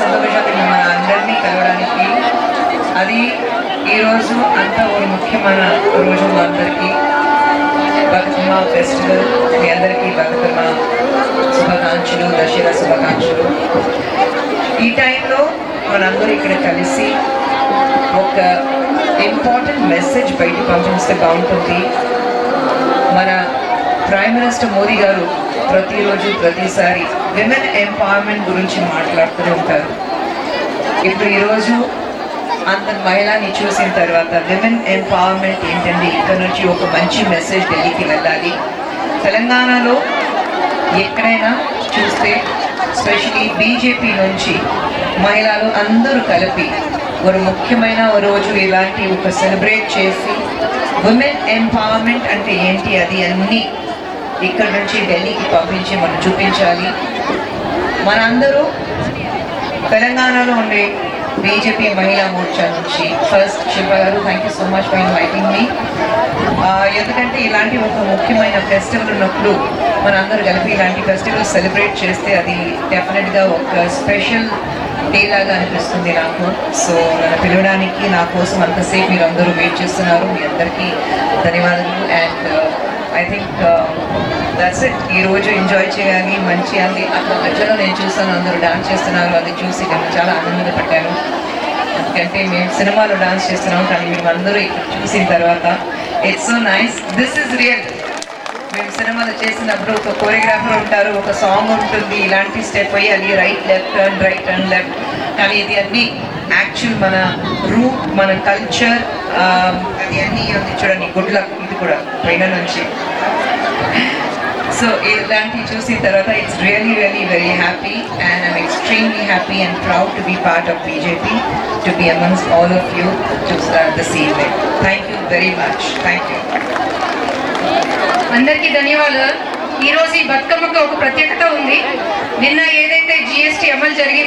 సంతోషంగా మన అందరినీ కలవడానికి. అది ఈరోజు అంత ఒక ముఖ్యమైన రోజు మా అందరికీ. బతుకమ్మ ఫెస్టివల్, మీ అందరికీ బతుకమ్మ శుభాకాంక్షలు, దసరా శుభాకాంక్షలు. ఈ టైంలో మనందరూ ఇక్కడ కలిసి ఒక ఇంపార్టెంట్ మెసేజ్ బయట పంపిస్తే బాగుంటుంది. మన ప్రైమ్ మినిస్టర్ మోదీ గారు ప్రతిరోజు ప్రతిసారి విమెన్ ఎంపవర్మెంట్ గురించి మాట్లాడుతూనే ఉంటారు. ఇప్పుడు ఈరోజు అంత మహిళని చూసిన తర్వాత విమెన్ ఎంపవర్మెంట్ ఏంటండి, ఇక్కడ నుంచి ఒక మంచి మెసేజ్ ఢిల్లీకి వెళ్ళాలి. తెలంగాణలో ఎక్కడైనా చూస్తే స్పెషలీ బీజేపీ నుంచి మహిళలు అందరూ కలిపి ఒక ముఖ్యమైన రోజు ఇలాంటి ఒక సెలబ్రేట్ చేసి విమెన్ ఎంపవర్మెంట్ అంటే ఏంటి అది అన్నీ ఇక్కడ నుంచి ఢిల్లీకి పంపించి మనం చూపించాలి. మనందరూ తెలంగాణలో ఉండే బీజేపీ మహిళా మోర్చా నుంచి ఫస్ట్ శిల్ప గారు, thank you so much for inviting me. ఎందుకంటే ఇలాంటి ఒక ముఖ్యమైన ఫెస్టివల్ ఉన్నప్పుడు మనందరూ కలిపి ఇలాంటి ఫెస్టివల్ సెలబ్రేట్ చేస్తే అది డెఫినెట్గా ఒక స్పెషల్ డే లాగా అనిపిస్తుంది నాకు. సో నన్ను పిలవడానికి నా కోసం అంతసేపు మీరు అందరూ వెయిట్ చేస్తున్నారు. మీ అందరికీ ధన్యవాదాలు. And I think that's it. ఈరోజు ఎంజాయ్ చేయాలి, మంచి అంది. అక్కడ మధ్యలో నేను చూసాను అందరూ డాన్స్ చేస్తున్నారు, అది చూసి నేను చాలా ఆనందపడ్డాను. ఎందుకంటే మేము సినిమాలో డాన్స్ చేస్తున్నాం, కానీ మేము అందరూ ఇక్కడ చూసిన తర్వాత it's so nice. This is real. మేము సినిమాలో చేసినప్పుడు ఒక కోరియోగ్రాఫర్ ఉంటారు, ఒక సాంగ్ ఉంటుంది, ఇలాంటి స్టెప్ వేయాలి, right left turn, right turn left. కానీ ఇది అన్నీ యాక్చువల్ మన రూట్, మన కల్చర్, అది అన్నీ ఉంది చూడండి. గుడ్ లక్ ఇది కూడా పైన నుంచి. సో ఇలాంటివి చూసిన తర్వాత it's really really very happy and I'm extremely happy and proud to be part of BJP, to be amongst all of you to start the same way. Thank you very much. Thank you. అందరికీ ధన్యవాదాలు. ఈరోజు ఈ బతుకమ్మకు ఒక ప్రత్యేకత ఉంది. నిన్న ఏదైతే GST అమలు జరిగింది